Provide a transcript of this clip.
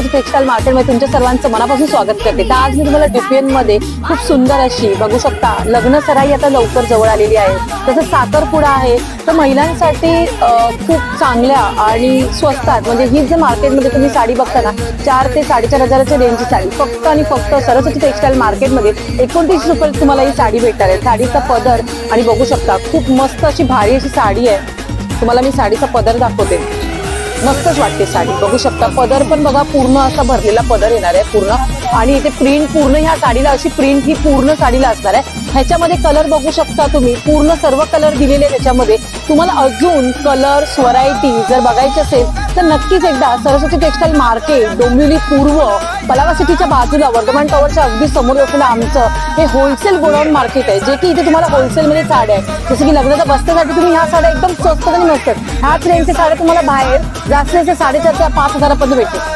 Textile मार्केटमध्ये तुमच्या सर्वांचं मनापासून स्वागत करते। तर आज मी तुम्हाला DPN मध्ये खूप सुंदर अशी बघू शकता लग्न सराई आता लवकर जवळ आलेली आहे, तसंच साखरपुडा आहे। तर महिलांसाठी खूप चांगल्या आणि स्वस्तात म्हणजे ही जे मार्केटमध्ये तुम्ही साडी बघता ना 4 ते 4.5 हजाराच्या रेंजची साडी फक्त आणि फक्त सरस्वती टेक्सटाईल मार्केटमध्ये 29 रुपये तुम्हाला ही साडी भेटणार आहे। साडीचा पदर आणि बघू शकता खूप मस्त अशी भारी अशी साडी आहे। तुम्हाला मी साडीचा पदर दाखवते, मस्तच वाटते साडी। बघू शकता पदर पण बघा पूर्ण असा भरलेला पदर येणार आहे पूर्ण, आणि इथे प्रिंट पूर्ण ह्या साडीला अशी प्रिंट ही पूर्ण साडीला असणार आहे। ह्याच्यामध्ये कलर बघू शकता तुम्ही, पूर्ण सर्व कलर दिलेले त्याच्यामध्ये। तुम्हाला अजून कलर्स व्हरायटी जर बघायची असेल तर नक्कीच एकदा सरस्वती टेक्सटाईल मार्केट डोंबिवली पूर्व पलावा सिटीच्या बाजूला वर्धमान टॉवरच्या अगदी समोर असलेलं आमचं हे होलसेल गोडाऊन मार्केट आहे, जे की इथे तुम्हाला होलसेलमध्ये साड्या आहे। जसं की लग्नाच्या बस्त्यासाठी तुम्ही ह्या साड्या एकदम स्वस्त आणि मस्त ह्याच रेंजच्या साड्या तुम्हाला बाहेर जास्त 4.5 ते 5 हजारापर्यंत भेटतील।